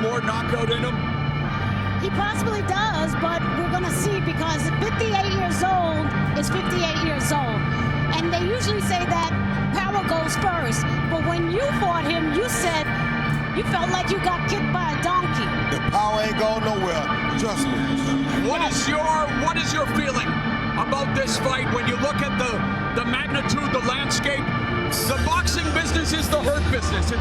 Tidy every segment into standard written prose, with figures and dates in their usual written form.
more knockout in him? He possibly does, but we're going to see, because 58 years old is 58 years old. And they usually say that power goes first. But when you fought him, you said you felt like you got kicked by a donkey. The power ain't going nowhere. Trust me. What is your feeling about this fight when you look at the magnitude, the landscape? The boxing business is the hurt business.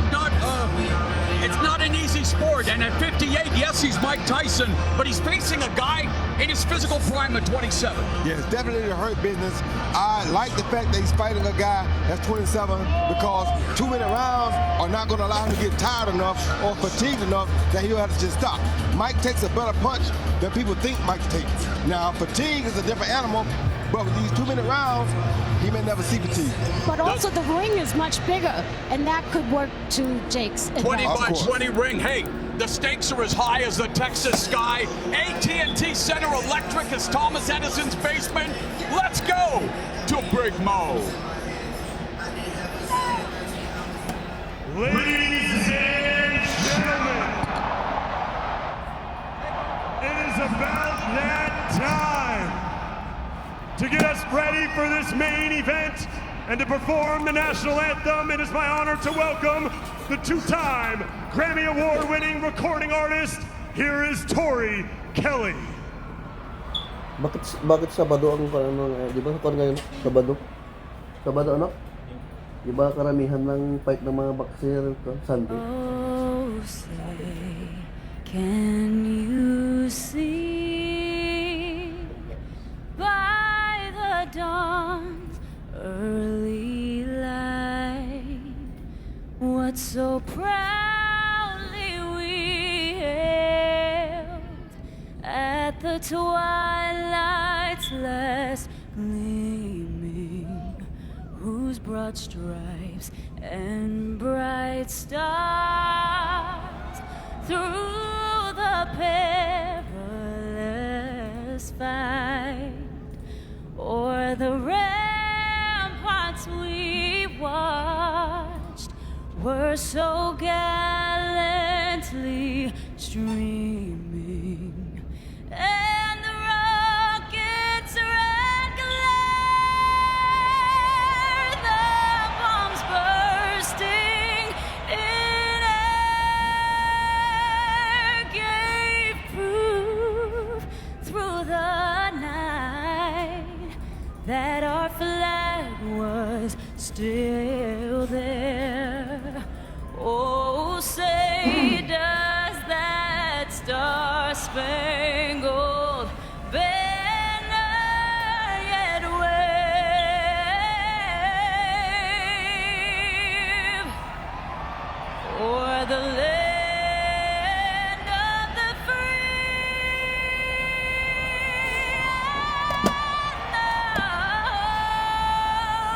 It's not an easy sport. And at 58, yes, he's Mike Tyson, but he's facing a guy in his physical prime at 27. Yeah, it's definitely the hurt business. I like the fact that he's fighting a guy that's 27 because 2 minute rounds are not going to allow him to get tired enough or fatigued enough that he'll have to just stop. Mike takes a better punch than people think Mike takes. Now, fatigue is a different animal, but with these 2 minute rounds, he may never see fatigue. But also the ring is much bigger, and that could work to Jake's advantage. 20 by 20 ring. Hey, the stakes are as high as the Texas sky. AT&T Center Electric is Thomas Edison's basement. Let's go to Big Mo. Ladies and gentlemen, it is about that time to get us ready for this main event and to perform the national anthem. It is my honor to welcome the two-time Grammy Award-winning recording artist. Here is Tori Kelly. Bakit Sabado ang di ba ngayon Sabado? Sabado ano? Di ba karamihan ng fight ng mga boxer Sunday? Oh, say, can you see by the dawn's early light what so proudly we hailed at the twilight's last gleaming, whose broad stripes and bright stars through the perilous fight o'er the ramparts we watched were so gallantly streaming, and the rockets' red glare, the bombs bursting in air, gave proof through the night that our flag was still there. Oh, say does that star-spangled banner yet wave o'er the land of the free and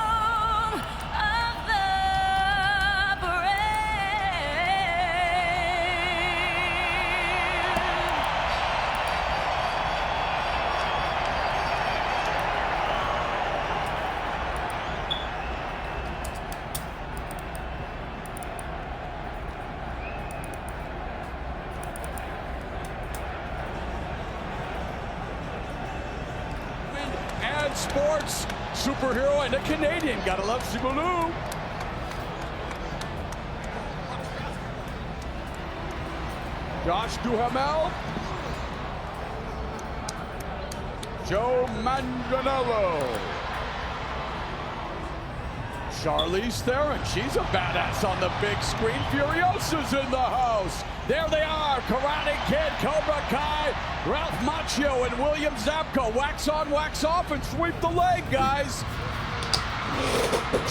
home of the And sports superhero and a Canadian. Gotta love Sibaloo. Josh Duhamel. Joe Manganiello. Charlize Theron, she's a badass on the big screen. Furiosa's in the house. There they are, Karate Kid, Cobra Kai, Ralph Macchio, and William Zabka. Wax on, wax off, and sweep the leg, guys.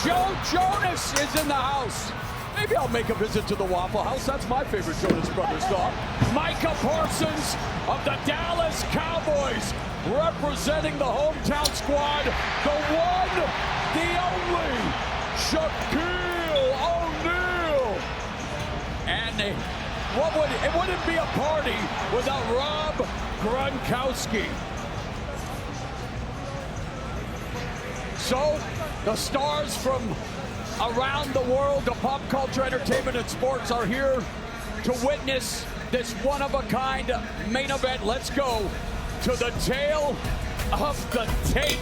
Joe Jonas is in the house. Maybe I'll make a visit to the Waffle House. That's my favorite Jonas Brothers song. Micah Parsons of the Dallas Cowboys, representing the hometown squad, the one, the only, Shaquille O'Neal. And it wouldn't be a party without Rob Gronkowski. So, the stars from around the world of pop culture, entertainment, and sports are here to witness this one-of-a-kind main event. Let's go to the tail of the tape.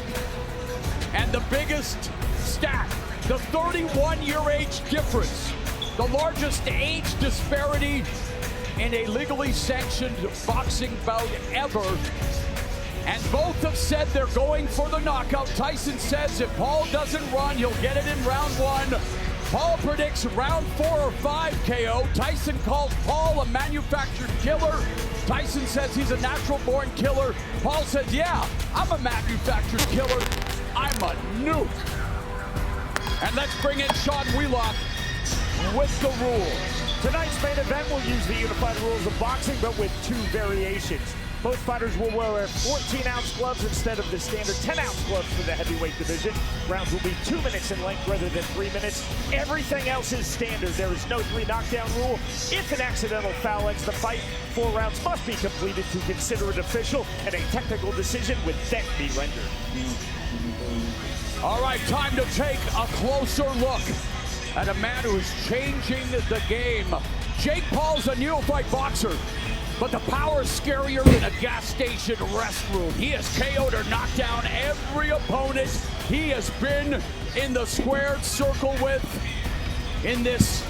And the biggest stat, the 31-year age difference, the largest age disparity in a legally sanctioned boxing bout ever. And both have said they're going for the knockout. Tyson says if Paul doesn't run, he'll get it in round 1. Paul predicts round 4 or 5 KO. Tyson calls Paul a manufactured killer. Tyson says he's a natural-born killer. Paul says, yeah, I'm a manufactured killer. I'm a nuke. And let's bring in Sean Wheelock with the rules. Tonight's main event will use the unified rules of boxing, but with 2 variations. Both fighters will wear 14-ounce gloves instead of the standard 10-ounce gloves for the heavyweight division. Rounds will be 2 minutes in length rather than 3 minutes. Everything else is standard. There is no 3 knockdown rule. If an accidental foul ends the fight, 4 rounds must be completed to consider it official, and a technical decision would then be rendered. All right, time to take a closer look at a man who is changing the game. Jake Paul's a neophyte boxer, but the power is scarier than a gas station restroom. He has KO'd or knocked down every opponent he has been in the squared circle with. In this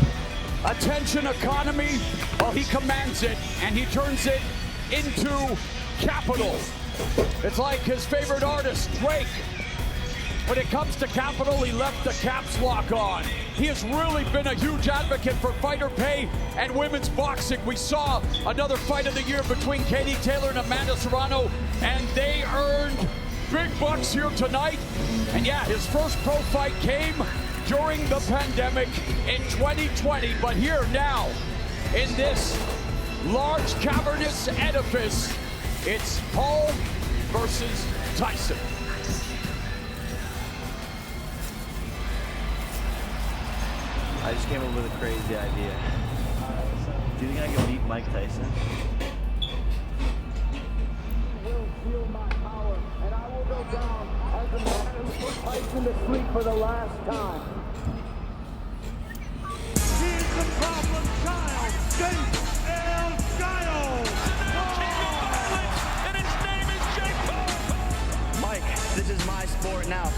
attention economy, well, he commands it and he turns it into capital. It's like his favorite artist, Drake. When it comes to capital, he left the caps lock on. He has really been a huge advocate for fighter pay and women's boxing. We saw another fight of the year between Katie Taylor and Amanda Serrano, and they earned big bucks here tonight. And yeah, his first pro fight came during the pandemic in 2020, but here now, in this large cavernous edifice, it's Paul versus Tyson. I just came up with a crazy idea. Do you think I can beat Mike Tyson? Will feel my power, and I will go down as the man who put Tyson to sleep for the last time. He's the problem child, Jake El Gallo. And his name is Jake Paul. Mike, this is my sport now.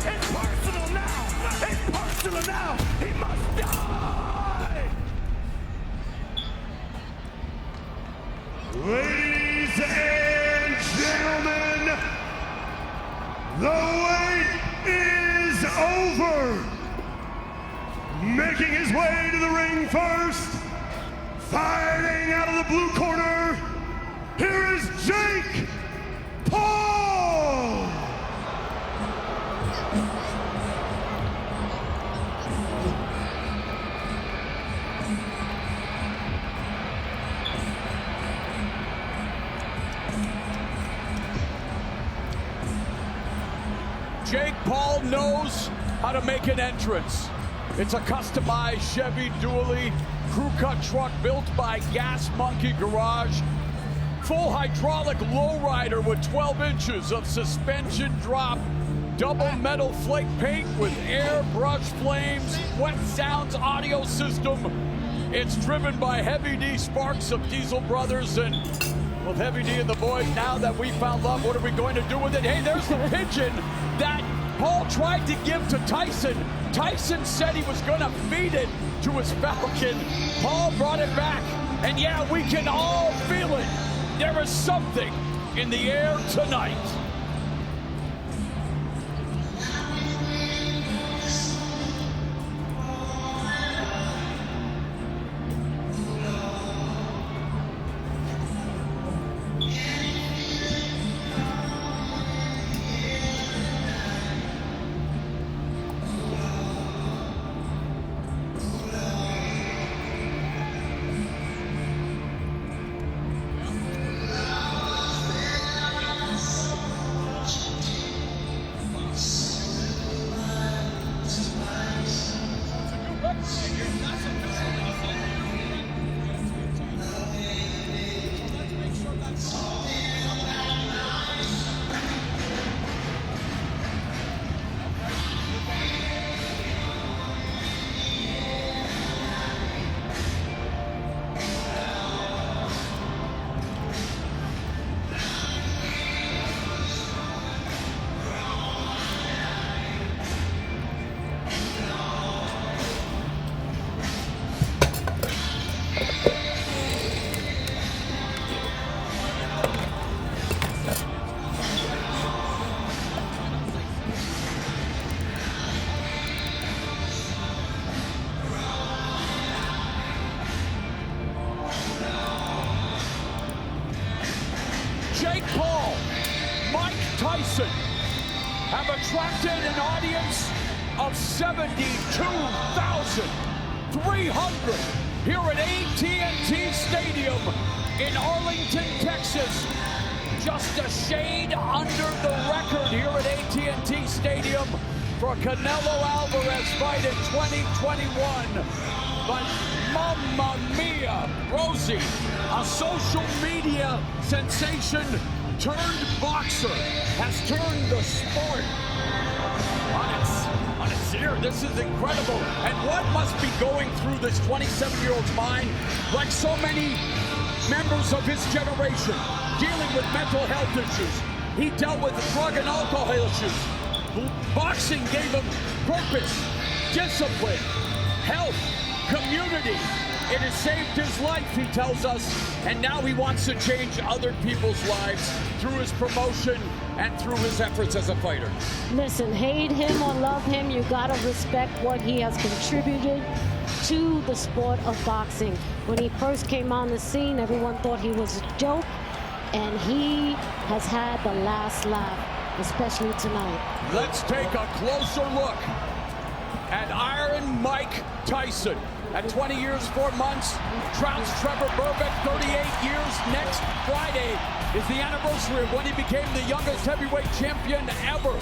It's personal now. It's personal now. He must die. Ladies and gentlemen, the wait is over. Making his way to the ring first, fighting out of the blue corner, here is Jake Paul. Jake Paul knows how to make an entrance. It's a customized Chevy Dually crew cut truck built by Gas Monkey Garage. Full hydraulic lowrider with 12 inches of suspension drop. Double metal flake paint with airbrush flames, wet sounds audio system. It's driven by Heavy D Sparks of Diesel Brothers, and with Heavy D and the boys, now that we found love, what are we going to do with it? Hey, there's the pigeon that Paul tried to give to Tyson. Tyson said he was going to feed it to his falcon. Paul brought it back, and yeah, we can all feel it. There is something in the air tonight. Tyson have attracted an audience of 72,300 here at AT&T Stadium in Arlington, Texas. Just a shade under the record here at AT&T Stadium for Canelo Alvarez fight in 2021. But mamma mia, Rosie, a social media sensation turned boxer, has turned the sport on its ear. This is incredible. And what must be going through this 27-year-old's mind, like so many members of his generation, dealing with mental health issues. He dealt with drug and alcohol issues. Boxing gave him purpose, discipline, health, community. It has saved his life, he tells us, and now he wants to change other people's lives through his promotion and through his efforts as a fighter. Listen, hate him or love him, you gotta respect what he has contributed to the sport of boxing. When he first came on the scene, everyone thought he was a joke, and he has had the last laugh, especially tonight. Let's take a closer look at Iron Mike Tyson. At 20 years, 4 months, trouts Trevor Berbick, 38 years. Next Friday is the anniversary of when he became the youngest heavyweight champion ever.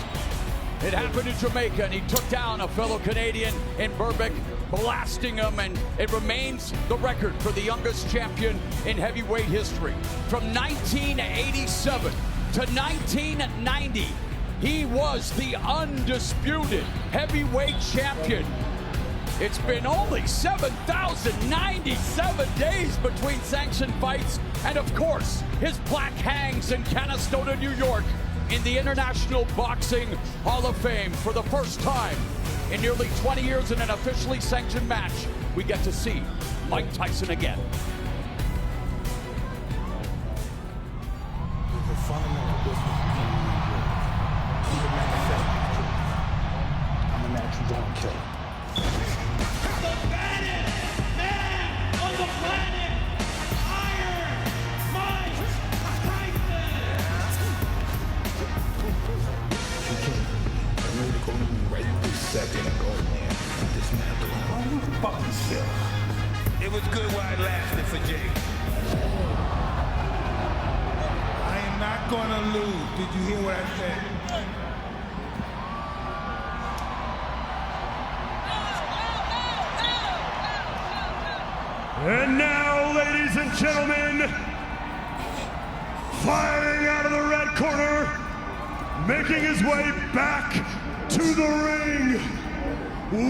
It happened in Jamaica, and he took down a fellow Canadian in Berbick, blasting him, and it remains the record for the youngest champion in heavyweight history. From 1987 to 1990, he was the undisputed heavyweight champion. It's been only 7,097 days between sanctioned fights, and of course, his plaque hangs in Canastota, New York, in the International Boxing Hall of Fame. For the first time in nearly 20 years in an officially sanctioned match, we get to see Mike Tyson again. The fundamental difference between me and you, even manufactured, I'm a natural born killer. The baddest man on the planet, Iron Mike Tyson. I'm ready to go in right this second and go, man, and dismantle him. Fuck yourself. It was good while it lasted for Jake. I am not gonna lose. Did you hear what I said? And now, ladies and gentlemen, fighting out of the red corner, making his way back to the ring,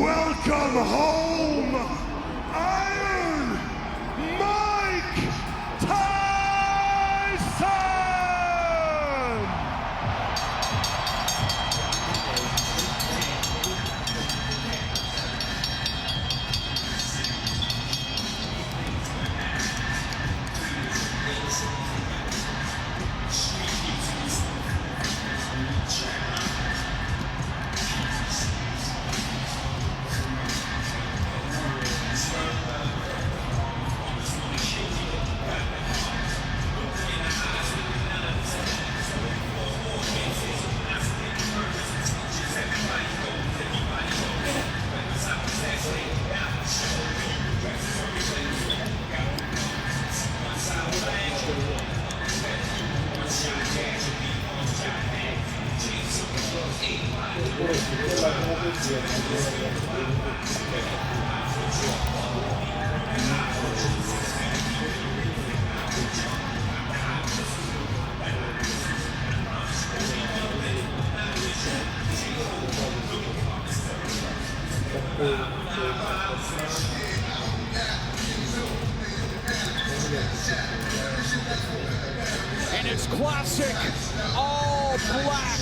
welcome home, Iron Mike Tyson! And it's classic, all black,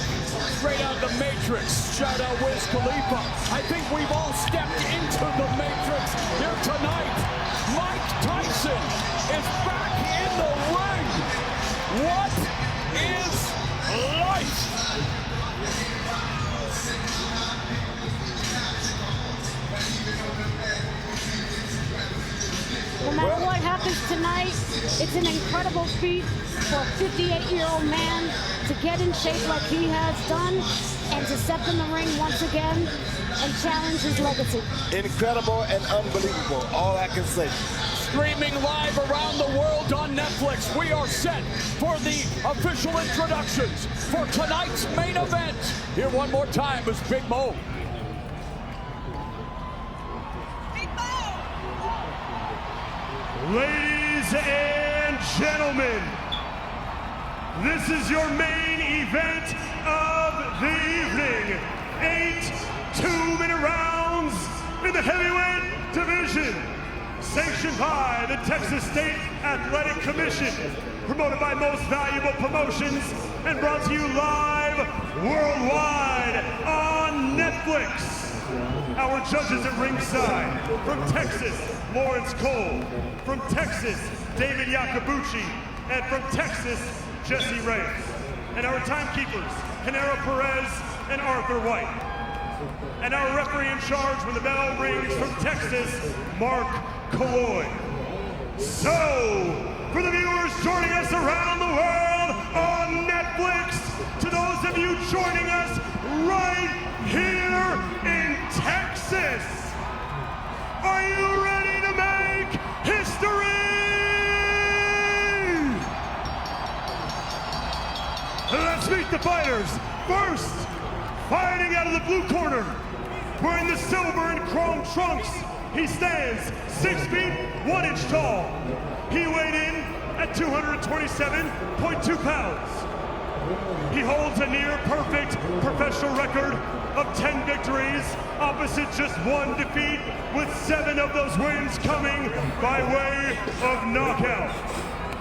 straight out of the Matrix. Shout out Wiz Khalifa. I think we've all stepped into the Matrix here tonight. Mike Tyson is back in the ring. What is life? No matter what happens tonight, it's an incredible feat for a 58-year-old man to get in shape like he has done and to step in the ring once again and challenge his legacy. Incredible and unbelievable, all I can say. Streaming live around the world on Netflix, we are set for the official introductions for tonight's main event. Here one more time is Big Mo. Ladies and gentlemen, this is your main event of the evening. 8 two-minute rounds in the heavyweight division. Sanctioned by the Texas State Athletic Commission. Promoted by Most Valuable Promotions and brought to you live worldwide on Netflix. Our judges at ringside, from Texas, Lawrence Cole. From Texas, David Yakabuchi. And from Texas, Jesse Reyes. And our timekeepers, Canaro Perez and Arthur White. And our referee in charge when the bell rings from Texas, Mark Colloy. So, for the viewers joining us around the world on Netflix, to those of you joining us right here in Texas, are you ready to make history? Let's meet the fighters. First, fighting out of the blue corner, wearing the silver and chrome trunks, he stands 6 feet 1 inch tall. He weighed in at 227.2 pounds. He holds a near perfect professional record of 10 victories, opposite just 1 defeat, with 7 of those wins coming by way of knockout.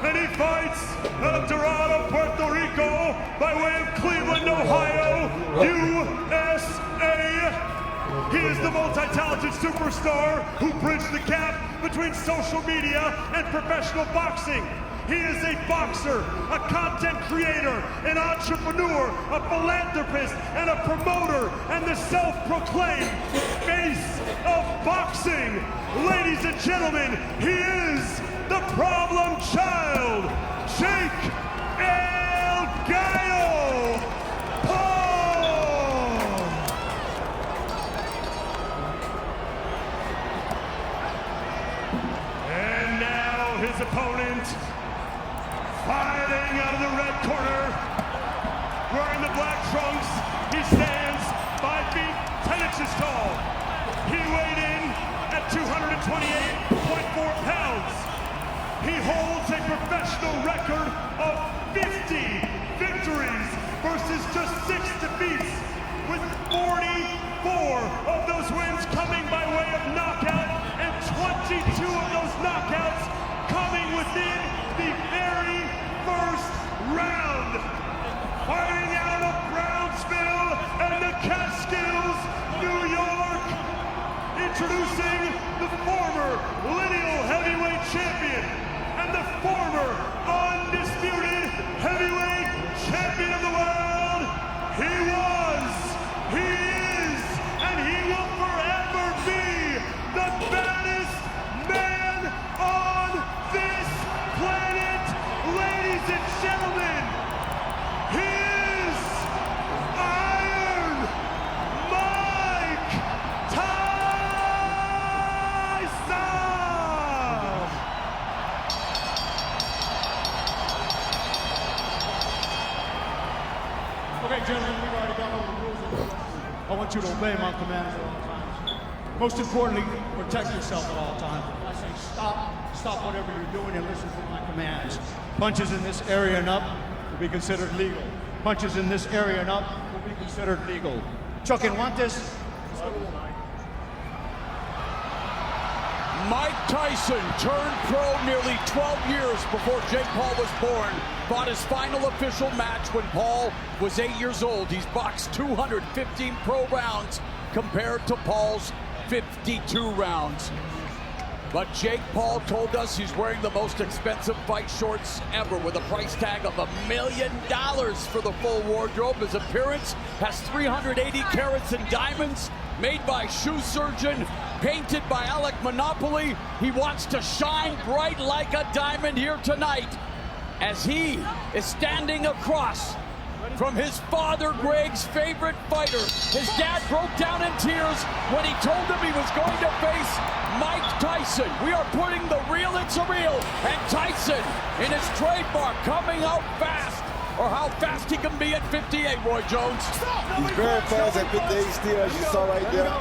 And he fights out of Dorado, Puerto Rico, by way of Cleveland, Ohio, USA. He is the multi-talented superstar who bridged the gap between social media and professional boxing. He is a boxer, a content creator, an entrepreneur, a philanthropist, and a promoter, and the self-proclaimed face of boxing. Ladies and gentlemen, he is the problem child, Jake El Gallo Paul. And now his opponent, fighting out of the red corner, wearing the black trunks, he stands 5 feet 10 inches tall. He weighed in at 228.4 pounds. He holds a professional record of 50 victories versus just 6 defeats, with 44 of those wins coming by way of knockout and 22 of those knockouts coming within the very first round. Fighting out of Brownsville and the Catskills, New York, introducing the former lineal heavyweight champion and the former undisputed heavyweight champion of the world. He was, he is, and he will forever be the baddest man on this planet. Ladies and gentlemen, he is Iron Mike Tyson! Okay, gentlemen, we've already gone over the rules. I want you to obey my commands at all times. Most importantly, protect yourself at all times. If I say stop whatever you're doing and listen to my commands. Punches in this area and up will be considered legal. Punches in this area and up will be considered legal. Chuck and want this? Mike Tyson turned pro nearly 12 years before Jake Paul was born. Fought his final official match when Paul was 8 years old. He's boxed 215 pro rounds compared to Paul's 52 rounds. But Jake Paul told us he's wearing the most expensive fight shorts ever, with a price tag of $1 million for the full wardrobe. His appearance has 380 carats in diamonds, made by shoe surgeon painted by Alec Monopoly. He wants to shine bright like a diamond here tonight as he is standing across from his father, Greg's favorite fighter. His dad broke down in tears when he told him he was going to face Mike Tyson. We are putting the real in surreal, and Tyson in his trademark coming out fast, or how fast he can be at 58, Roy Jones. He's very fast at 58 still, as you saw right there.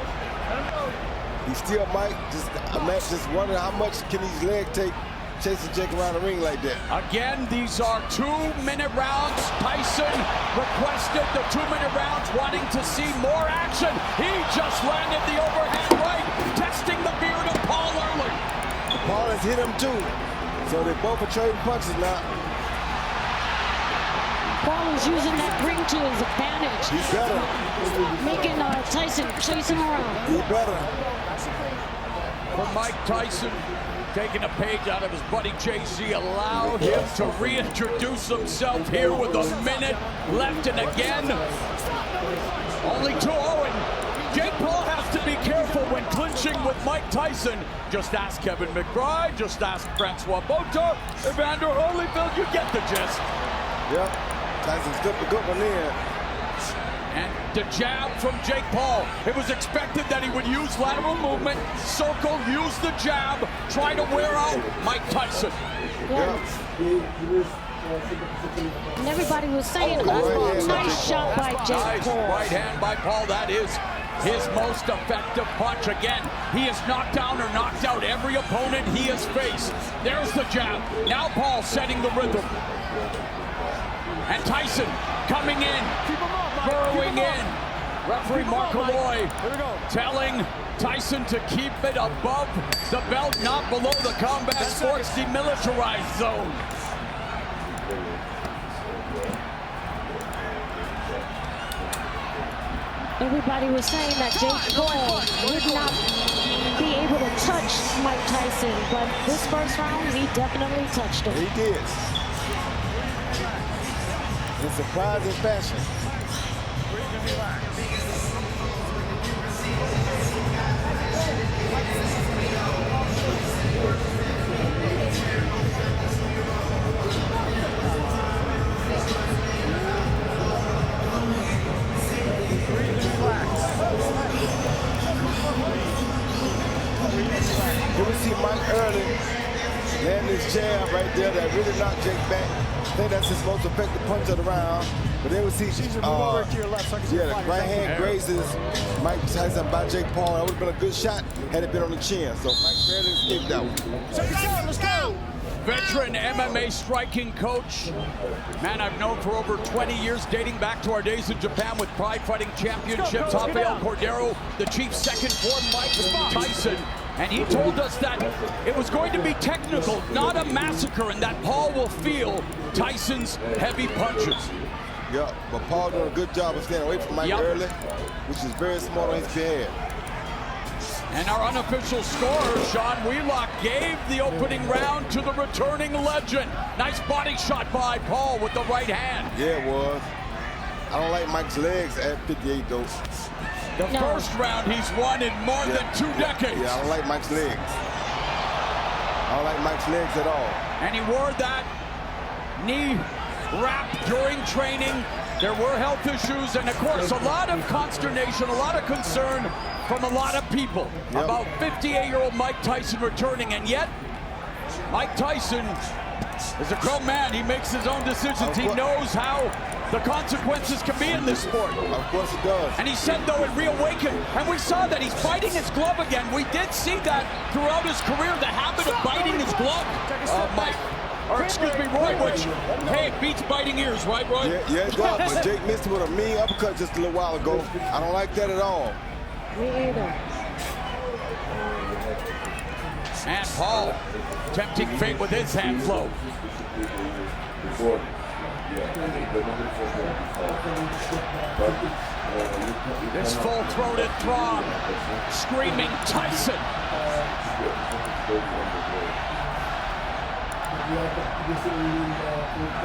He still might just wonder how much can his leg take chasing Jake around the ring like that. Again, these are 2-minute rounds. Tyson requested the 2-minute rounds, wanting to see more action. He just landed the overhand right, testing the beard of Paul early. Paul has hit him too, so they both are trading punches now. Paul is using that ring to his advantage. He's better. Making Tyson chase him around. He's better. For Mike Tyson, taking a page out of his buddy JC, allowed him to reintroduce himself here with a minute left, and again, only 2-0, and Jake Paul has to be careful when clinching with Mike Tyson. Just ask Kevin McBride, just ask Francois Bota, Evander Holyfield, you get the gist. Yep, Tyson slipped a good one in. And the jab from Jake Paul. It was expected that he would use lateral movement, circle, use the jab, try to wear out Mike Tyson. Yeah. And everybody was saying, nice shot by Jake Paul. Right hand by Paul. That is his most effective punch. Again, he has knocked down or knocked out every opponent he has faced. There's the jab. Now Paul setting the rhythm. And Tyson coming in, burrowing in. Referee Mark Malloy telling Tyson to keep it above the belt, not below the combat sports demilitarized zone. Everybody was saying that Jake Paul would not be able to touch Mike Tyson, but this first round, he definitely touched him. He did. In surprising fashion. Here we see Mike early land this jab right there that really knocked Jake back. I think that's his most effective punch of the round. But then we see the right hand grazes Mike Tyson by Jake Paul. That would have been a good shot had it been on the chin. So Mike barely escaped that one. Let's go! Veteran MMA striking coach. Man I've known for over 20 years, dating back to our days in Japan with Pride Fighting Championships. Rafael Cordero, the chief second for Mike Tyson. And he told us that it was going to be technical, not a massacre, and that Paul will feel Tyson's heavy punches. Yeah, but Paul doing a good job of staying away from Mike early, which is very smart on his behalf. And our unofficial scorer, Sean Wheelock, gave the opening round to the returning legend. Nice body shot by Paul with the right hand. Yeah, it was. I don't like Mike's legs at 58, though. The first round he's won in more than 2 decades. Yeah, I don't like Mike's legs. I don't like Mike's legs at all. And he wore that knee wrap during training. There were health issues, and of course, a lot of consternation, a lot of concern from a lot of people about 58-year-old Mike Tyson returning, and yet Mike Tyson is a grown man. He makes his own decisions. He knows how the consequences can be in this sport. Of course he does. And he said, though, it reawakened, and we saw that he's biting his glove again. We did see that throughout his career, the habit of biting his glove, Mike. Or excuse me, Roy, which, hey, it beats biting ears, right, Roy? Yeah, it does, but Jake missed it with a mean uppercut just a little while ago. I don't like that at all. Me either. And Paul tempting fate with his hand flow. This full-throated throng screaming Tyson.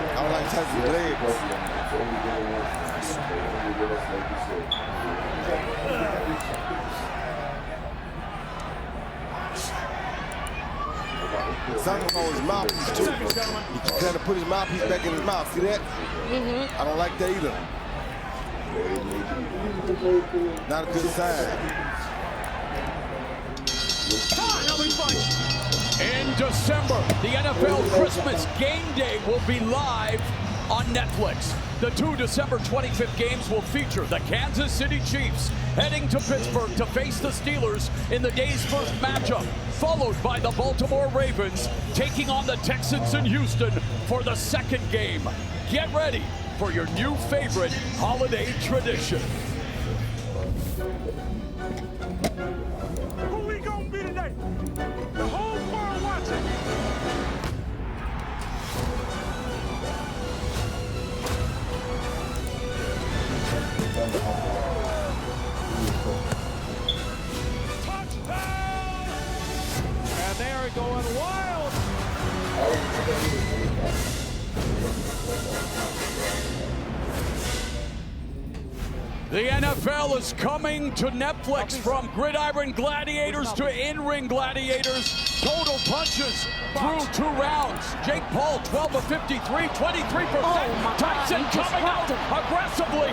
I don't like Tyson's legs. Something on his mouthpiece too. He kind of put his mouthpiece back in his mouth. See that? I don't like that either. Not a good sign. In December, the NFL Christmas Game Day will be live on Netflix. The 2 December 25th games will feature the Kansas City Chiefs heading to Pittsburgh to face the Steelers in the day's first matchup, followed by the Baltimore Ravens taking on the Texans in Houston for the second game. Get ready for your new favorite holiday tradition. Who we gonna be today? The whole world watching. Touchdown! And they are going wild. The NFL is coming to Netflix. From gridiron gladiators to in-ring gladiators. Total punches through 2 rounds. Jake Paul, 12 of 53, 23%. Tyson coming out aggressively.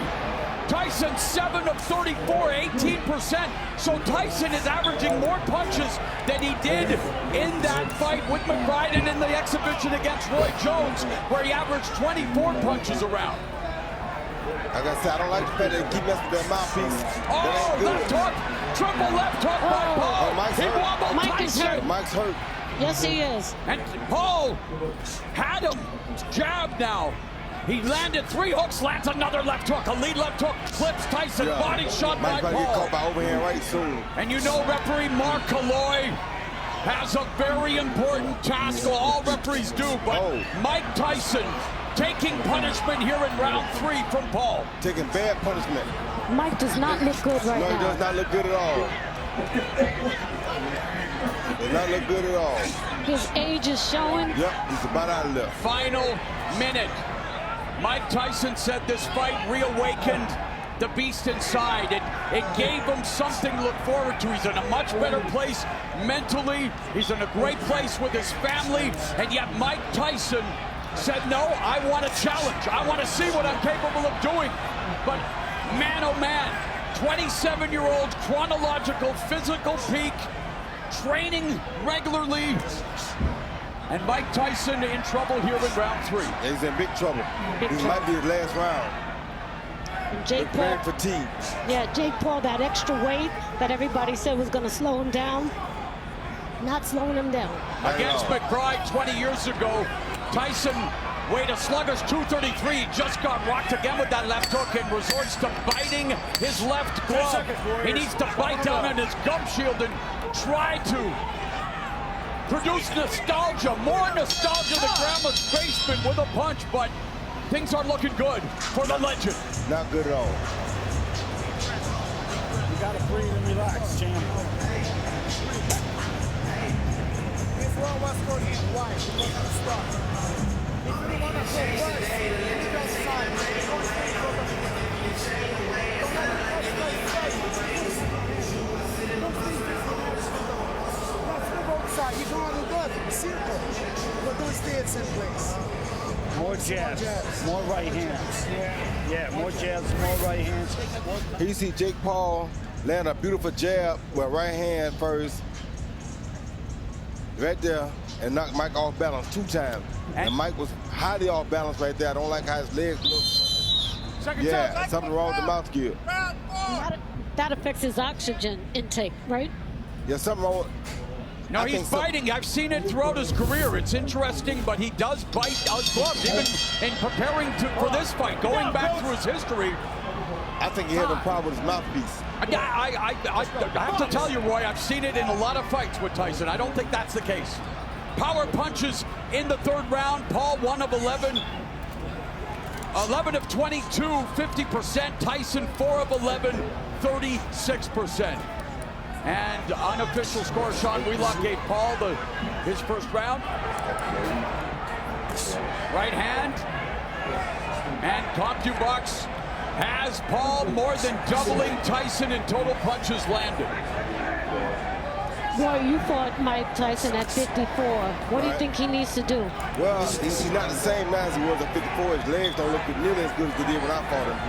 Tyson, 7 of 34, 18%. So Tyson is averaging more punches than he did in that fight with McBride and in the exhibition against Roy Jones, where he averaged 24 punches around. Like I said, I don't like the fact that they keep messing with their mouthpiece. Oh, left hook! Triple left hook by Paul. Mike's He hurt. wobbled Mike is Tyson. hurt. Mike's hurt. Yes, he is. And Paul had him jab now. He landed 3 hooks, lands another left hook. A lead left hook clips Tyson. Yeah. Body shot Mike's by about to get Paul. caught by overhand right soon. And you know referee Mark Calloy has a very important task. Well, all referees do, but Mike Tyson taking punishment here in round 3 from Paul. Taking bad punishment. Mike does not look good right No, he now. does not look good at all. Does not look good at all. His age is showing. Yep, he's about out of there. Final minute. Mike Tyson said this fight reawakened the beast inside. It gave him something to look forward to. He's in a much better place mentally. He's in a great place with his family. And yet Mike Tyson said, no, I want a challenge. I want to see what I'm capable of doing. But man, oh man, 27-year-old chronological physical peak, training regularly. And Mike Tyson in trouble here in round 3. Yeah, he's in big trouble. This might be his last round. And Jake Paul, Fatigue. yeah, Jake Paul, that extra weight that everybody said was going to slow him down, not slowing him down. Against McBride 20 years ago, Tyson weighed a sluggish 233. Just got rocked again with that left hook and resorts to biting his left glove. He needs to bite down on his gum shield and try to produce nostalgia, more nostalgia than Grandma's basement with a punch, but things are looking good for the legend. Not good at all. You gotta breathe and relax, champ. This one was for his wife. We're gonna stop. If you wanna go first, you just sign. Don't stay for the... Don't let the let's move outside. You're going good. Simple. But don't stay at the same place. More jabs, more right hands. Yeah, more jabs, more right hands. Here you see Jake Paul land a beautiful jab with right hand first. Right there, and knocked Mike off balance 2 times. And Mike was highly off balance right there. I don't like how his legs look. Yeah, something wrong with the mouth gear. That affects his oxygen intake, right? Yeah, something wrong with... No, he's biting. I've seen it throughout his career. It's interesting, but he does bite his gloves, even in preparing for this fight, going back through his history. I think he had a problem with his mouthpiece. I have to tell you, Roy, I've seen it in a lot of fights with Tyson. I don't think that's the case. Power punches in the 3rd round. Paul, 1 of 11. 11 of 22, 50%. Tyson, 4 of 11, 36%. And unofficial score, Sean Wheelock gave Paul his first round. Right hand. And CompuBox has Paul more than doubling Tyson in total punches landed. Boy, you fought Mike Tyson at 54. What do you think he needs to do? Well, he's not the same now as he was at 54. His legs don't look nearly as good as they did when I fought him.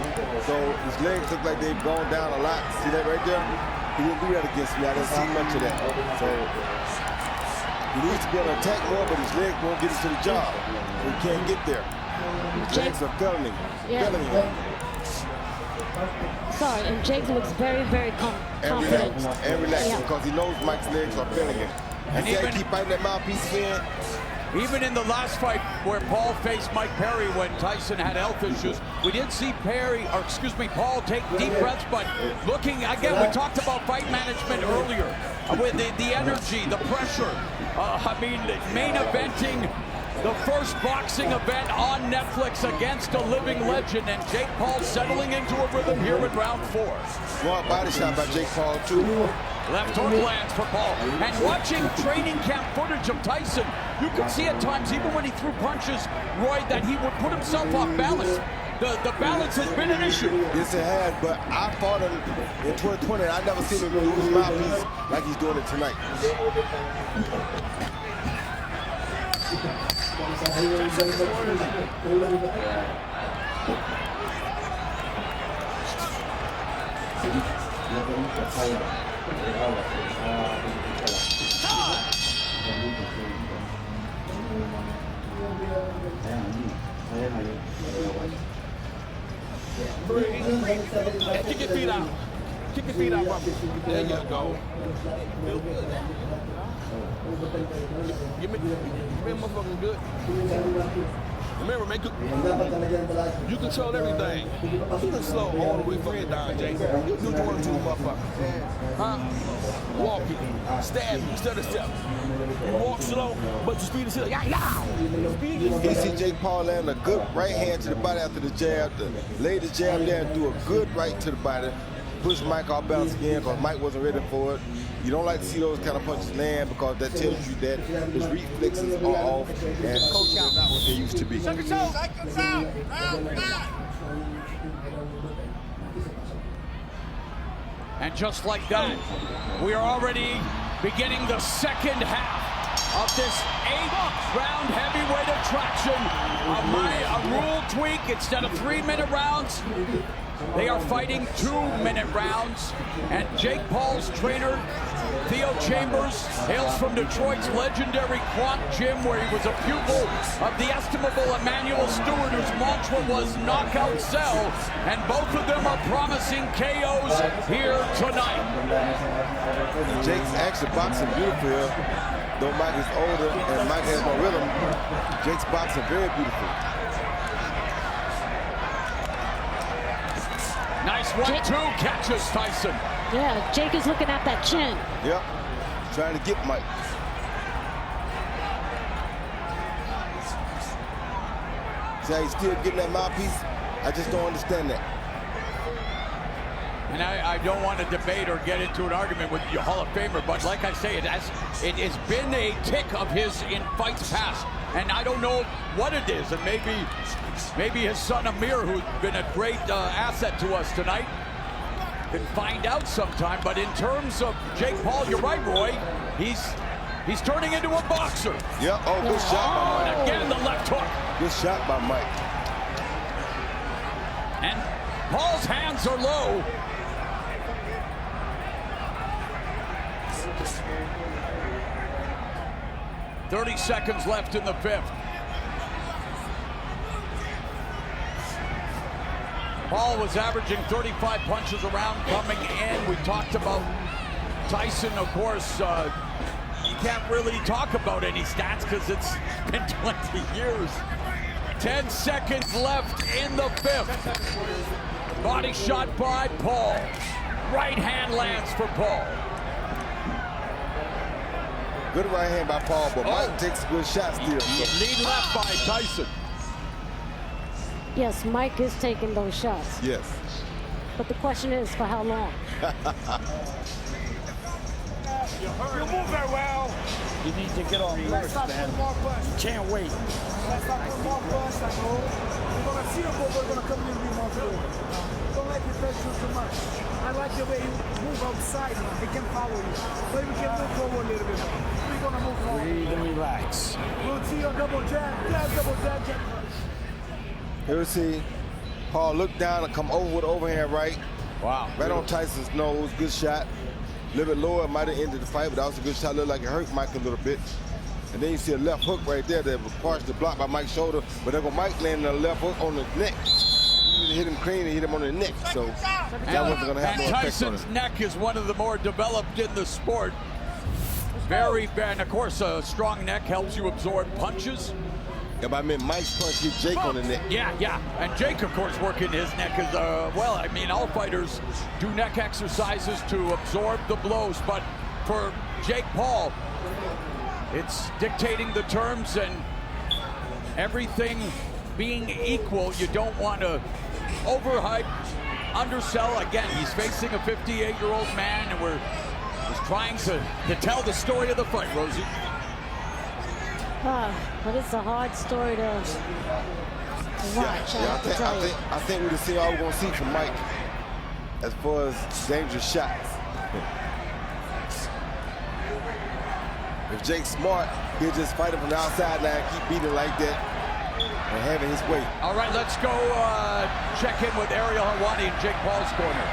So his legs look like they've gone down a lot. See that right there? He didn't do that against me. I didn't see much of that. So he needs to be able to attack more, but his legs won't get him to the job. So he can't get there. His legs are failing him. Sorry, and Jake looks very, very confident. And relaxed because he knows Mike's legs are failing him. And he keep fighting that mouthpiece again. Even in the last fight where Paul faced Mike Perry when Tyson had health issues, we did see Paul take deep breaths, but looking, again, we talked about fight management earlier, with the energy, the pressure. I mean, main eventing the first boxing event on Netflix against a living legend, and Jake Paul settling into a rhythm here in round 4. One body shot by Jake Paul, too. Left hook lands for Paul. And watching training camp footage of Tyson, you could see at times, even when he threw punches, Roy, that he would put himself off balance. The balance has been an issue. Yes, it has, but I fought him in 2020, and I never seen him do his mouthpiece like he's doing it tonight. Kick your feet out. Kick your feet out, Robert. There you go. Feel good. Give me a motherfucking good. Remember, man, you control everything. You can slow all the way from here down, Jay. You do one or two motherfuckers. Huh? Walking, stabbing, stutter step. You walk slow, but your speed is still, You see Jake Paul land a good right hand to the body after the jab, lay the jab there and do a good right to the body. Push Mike off balance again because Mike wasn't ready for it. You don't like to see those kind of punches land because that tells you that his reflexes are off and coach out not what they used to be. And just like that, we are already beginning the second half of this 8-round heavyweight attraction. A rule tweak, instead of 3-minute rounds, they are fighting 2-minute rounds. And Jake Paul's trainer, Theo Chambers, hails from Detroit's legendary Quant Gym, where he was a pupil of the estimable Emmanuel Stewart, whose mantra was knockout sell. And both of them are promising KOs here tonight. Jake's actually boxing beautiful here. Though Mike is older and Mike has no rhythm, Jake's boxing very beautiful. Nice 1-2 catches Tyson. Yeah, Jake is looking at that chin. Yep, trying to get Mike. See how he's still getting that mouthpiece? I just don't understand that. And I don't want to debate or get into an argument with your Hall of Famer, but like I say, it has been a tick of his in fights past. And I don't know what it is, and maybe his son Amir, who's been a great asset to us tonight, can find out sometime. But in terms of Jake Paul, you're right, Roy. He's turning into a boxer. Yeah. Oh, good shot by Mike. And again, the left hook. Good shot by Mike. And Paul's hands are low. .30 seconds left in the 5th. Paul was averaging 35 punches around coming in. We talked about Tyson, of course. You can't really talk about any stats because it's been 20 years. 10 seconds left in the 5th. Body shot by Paul. Right hand lands for Paul. Good right hand by Paul, but Mike takes a good shot still. Lead left by Tyson. Yes, Mike is taking those shots. Yes. But the question is, for how long? You move very well. You need to get on Let's first, stop man. putting more punch. Can't wait. Let's stop putting more punch. I know. We're going to see him, but we're going to come in and be more good. Don't let your touch you too much. I like the way you move outside, man. They can follow you. Maybe we can move forward a little bit more. We're going to move forward. Breathe and relax. We'll see your double jab. Jab, double jab, jab. Here we see Paul look down and come over with overhand right. Wow. Right on Tyson's nose. Good shot. A little bit lower, might have ended the fight, but that was a good shot. Looked like it hurt Mike a little bit. And then you see a left hook right there that was partially blocked by Mike's shoulder, but then Mike landed a left hook on the neck. He hit him clean and hit him on the neck, so that wasn't going to have no effect on Tyson's him. neck is one of the more developed in the sport. Very bad. And of course, a strong neck helps you absorb punches. If I meant Mike's punch hit Jake on the neck. Yeah. And Jake, of course, working his neck as well. I mean, all fighters do neck exercises to absorb the blows, but for Jake Paul, it's dictating the terms and everything being equal. You don't want to overhype, undersell. Again, he's facing a 58-year-old man, and we're just trying to tell the story of the fight, Rosie. But it's a hard story to watch. I think we can see all we're going to see from Mike as far as dangerous shots. If Jake's smart, he'll just fight him from the outside now and keep beating like that and having his way. All right, let's go check in with Ariel Helwani in Jake Paul's corner.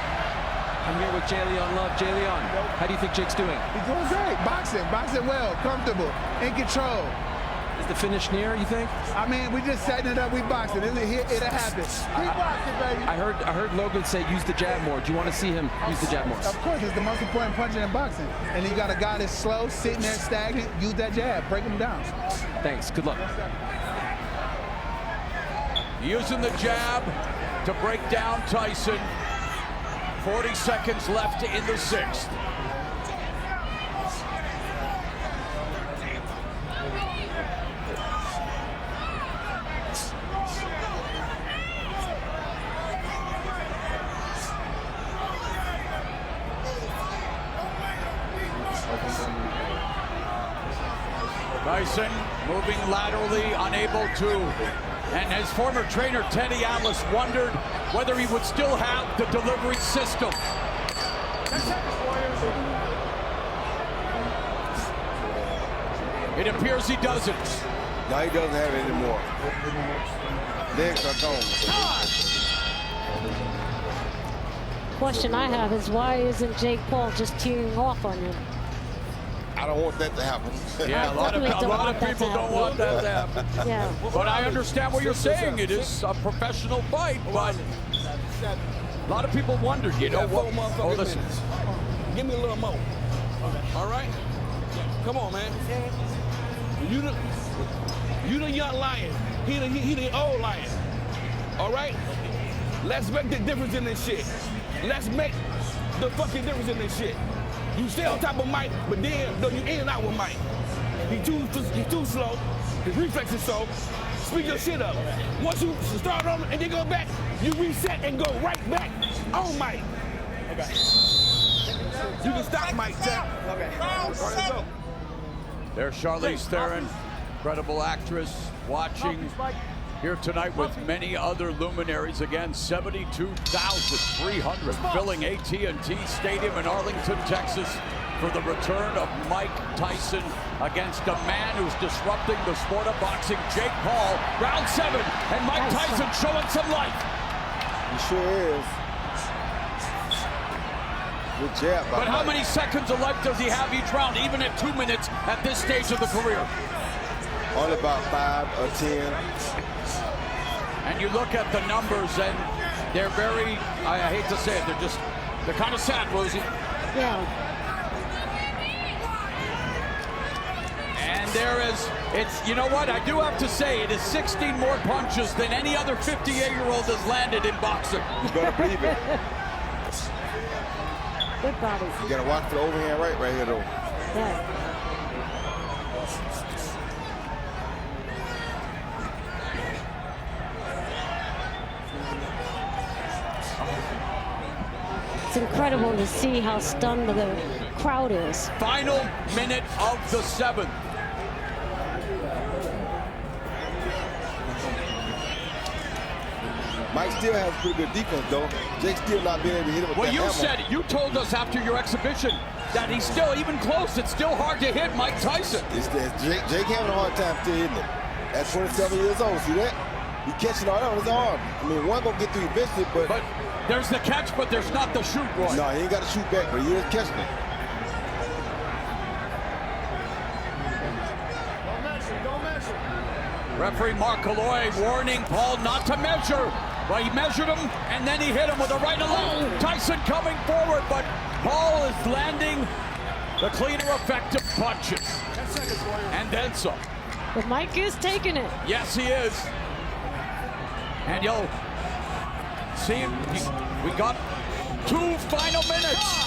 I'm here with Jay Leon Love. Jay Leon, how do you think Jake's doing? He's doing great. Boxing well, comfortable, in control. Is the finish near, you think? I mean, we just setting it up. We boxing. It'll happen. Keep boxing, baby. I heard Logan say use the jab more. Do you want to see him use the jab more? Of course, it's the most important punch in boxing. And you got a guy that's slow, sitting there stagnant. Use that jab. Break him down. Thanks. Good luck. Using the jab to break down Tyson. 40 seconds left in the sixth. Tyson moving laterally, unable to. And his former trainer, Teddy Atlas, wondered whether he would still have the delivery system. It appears he doesn't. No, he doesn't have it anymore. Legs are gone. Question I have is why isn't Jake Paul just teeing off on him? I don't want that to happen. Yeah, a lot of people don't want that to happen. Yeah. But I understand what you're saying. It is a professional fight, but a lot of people wonder, you know what? Oh, listen. Give me a little more. All right? Come on, man. You the young lion. He the old lion. All right? Let's make the difference in this shit. Let's make the fucking difference in this shit. You stay on top of Mike, but then you in and out with Mike. He's too slow. His reflex is slow. Speed your shit up. Once you start on him and then go back, you reset and go right back on Mike. Okay. You can stop Mike, Jack. Okay. Let's go. There's Charlize Theron, incredible actress, watching here tonight with many other luminaries. Again, 72,300 filling AT&T Stadium in Arlington, Texas for the return of Mike Tyson against a man who's disrupting the sport of boxing, Jake Paul. Round 7, and Mike Tyson showing some life. He sure is. Good jab. But how many seconds of life does he have each round, even at 2 minutes at this stage of the career? Only about 5 or 10. And you look at the numbers, and they're very, I hate to say it, they're kind of sad, Rosie. Yeah. And there is, you know what, I do have to say, it is 16 more punches than any other 58-year-old has landed in boxing. You better believe it. Good body. You gotta watch for the overhand right here, though. Yeah. It's incredible to see how stunned the crowd is. Final minute of the 7th. Mike still has pretty good defense, though. Jake's still not being able to hit him with Well, that you hammer. said it. You told us after your exhibition that he's still, even close, it's still hard to hit Mike Tyson. Jake having a hard time still hitting him. At 27 years old, see that? He catching all that on his arm. I mean, one gonna get through eventually, but there's the catch, but there's not the shoot, Roy. No, he ain't got to shoot back, but he is catching it. Referee Mark Calloy warning Paul not to measure. Well, he measured him, and then he hit him with a right and left. Tyson coming forward, but Paul is landing the cleaner, effective punches. 10 seconds, Warrior. And then some. But Mike is taking it. Yes, he is. And you'll see him. We got 2 final minutes.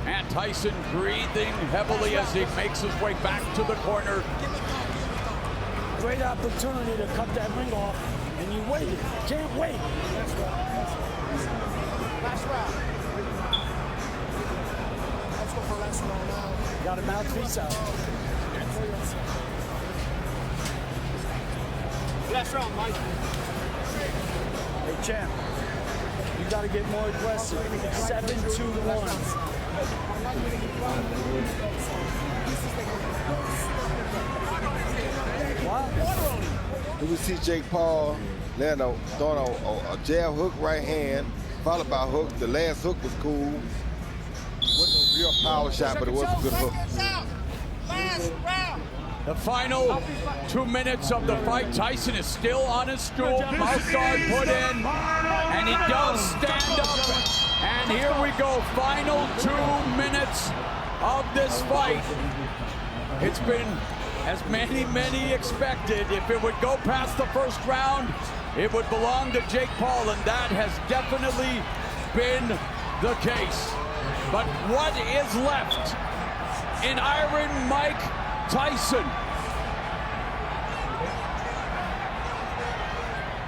And Tyson breathing heavily as he makes his way back to the corner. Great opportunity to cut that ring off, and you waited. Can't wait. That's right. Last round. Let's go for last round now. Got a mouthpiece out. Last round, Mike. Hey, champ, you got to get more aggressive. 7-2-1. We would see Jake Paul land throwing a jab hook right hand, followed by a hook. The last hook was cool. Wasn't a real power shot, but it was a good hook. The final 2 minutes of the fight. Tyson is still on his stool. Mouth guard put in, and he does stand up. And here we go. Final 2 minutes of this fight. It's been as many expected. If it would go past the first round, it would belong to Jake Paul, and that has definitely been the case. But what is left in Iron Mike Tyson?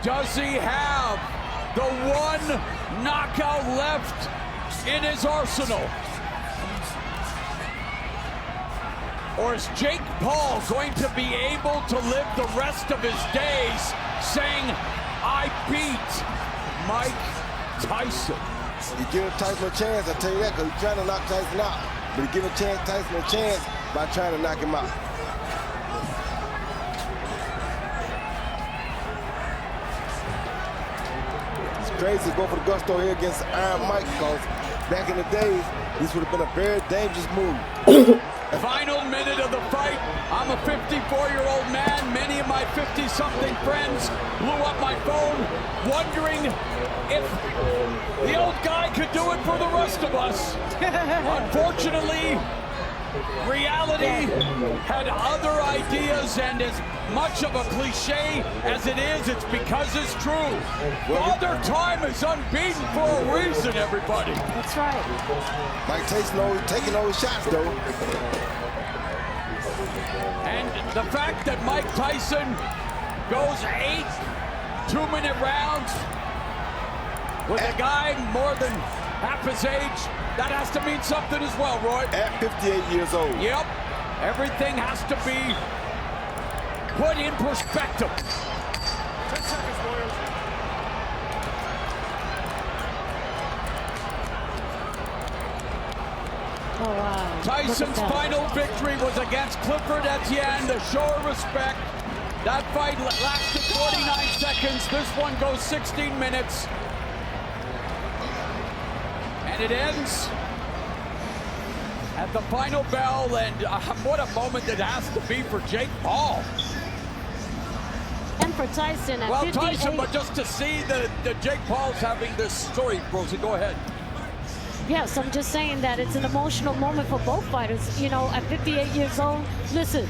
Does he have the one knockout left in his arsenal? Or is Jake Paul going to be able to live the rest of his days saying, I beat Mike Tyson? You give Tyson a chance, I tell you that, because he's trying to knock Tyson out. But he give Tyson a chance by trying to knock him out. It's crazy to go for the gusto here against Iron Mike, because back in the days, this would have been a very dangerous move. Final minute of the fight. I'm a 54-year-old man. Many of my 50-something friends blew up my phone wondering if the old guy could do it for the rest of us. Unfortunately, reality had other ideas, and as much of a cliche as it is, it's because it's true. Father Time is unbeaten for a reason, everybody. That's right. Mike Tyson taking all his shots, though. And the fact that Mike Tyson goes 8 2-minute rounds with a guy more than half his age, that has to mean something as well, Roy. At 58 years old. Yep. Everything has to be put in perspective. 10 seconds, Warriors. Oh, wow. Tyson's final victory was against Clifford Etienne, the show of respect. That fight lasted 49 seconds. This one goes 16 minutes. And it ends at the final bell, and what a moment it has to be for Jake Paul. And for Tyson at Well, 58. Tyson, but just to see the Jake Paul's having this story, Rosie, go ahead. Yes, I'm just saying that it's an emotional moment for both fighters. You know, at 58 years old, listen,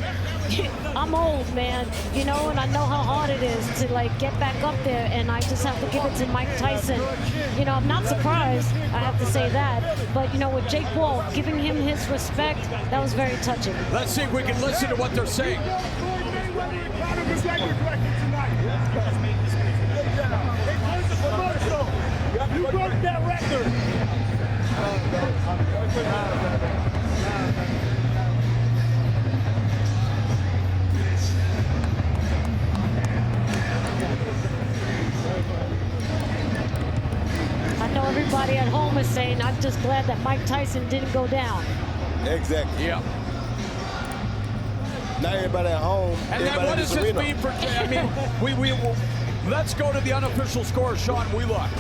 I'm old, man, you know, and I know how hard it is to, like, get back up there, and I just have to give it to Mike Tyson. You know, I'm not surprised, I have to say that, but, you know, with Jake Paul, giving him his respect, that was very touching. Let's see if we can listen to what they're saying. You broke that record. I'm just glad that Mike Tyson didn't go down. Exactly. Yeah. Now everybody at home. And then what does this mean for Jay? I mean, let's go to the unofficial score, Sean Wheelock.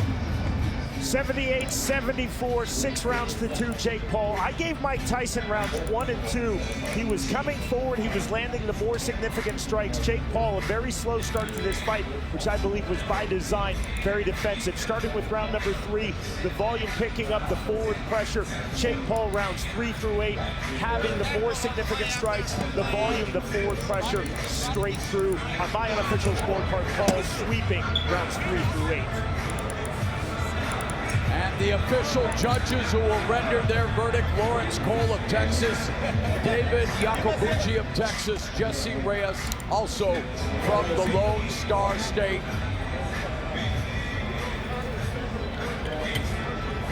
78-74, 6 rounds to 2, Jake Paul. I gave Mike Tyson rounds 1 and 2. He was coming forward. He was landing the more significant strikes. Jake Paul, a very slow start to this fight, which I believe was by design, very defensive. Starting with round number 3, the volume picking up, the forward pressure. Jake Paul rounds 3 through 8, having the more significant strikes, the volume, the forward pressure, straight through. On my unofficial scorecard, Paul sweeping rounds 3 through 8. And the official judges who will render their verdict: Lawrence Cole of Texas, David Yacobucci of Texas, Jesse Reyes, also from the Lone Star State.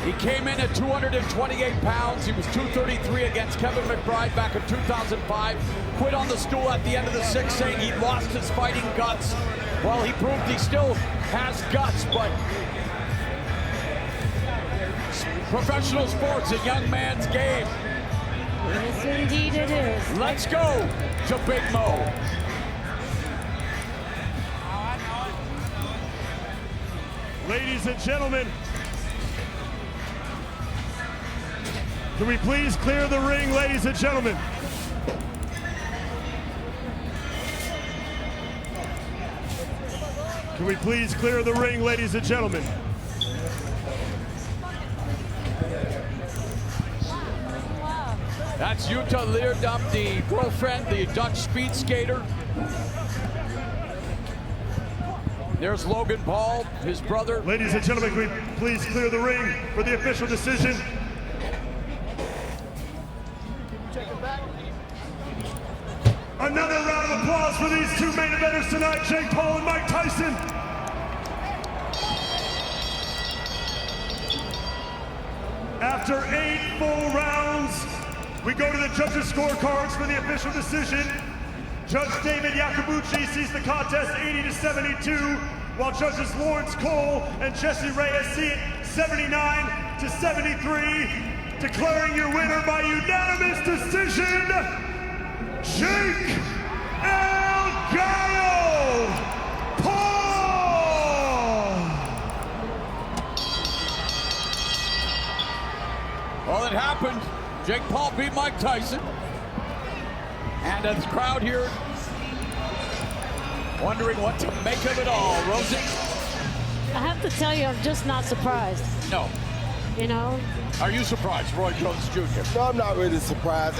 He came in at 228 pounds. He was 233 against Kevin McBride back in 2005. Quit on the stool at the end of the 6th, saying he lost his fighting guts. Well, he proved he still has guts, but professional sports, a young man's game. Yes, indeed it is. Let's go to Big Mo. Ladies and gentlemen, can we please clear the ring, ladies and gentlemen? Can we please clear the ring, ladies and gentlemen? That's Jutta Leerdam, the girlfriend, the Dutch speed skater. There's Logan Paul, his brother. Ladies and gentlemen, can we please clear the ring for the official decision? Another round of applause for these two main eventers tonight, Jake Paul and Mike Tyson. After 8 full rounds, we go to the judges' scorecards for the official decision. Judge David Yacobucci sees the contest 80-72, while judges Lawrence Cole and Jesse Reyes see it 79-73, declaring your winner by unanimous decision, Jake El Gallo Paul! Well, it happened. Jake Paul beat Mike Tyson. And the crowd here wondering what to make of it all. Rosie? I have to tell you, I'm just not surprised. No. You know? Are you surprised, Roy Jones Jr.? No, I'm not really surprised.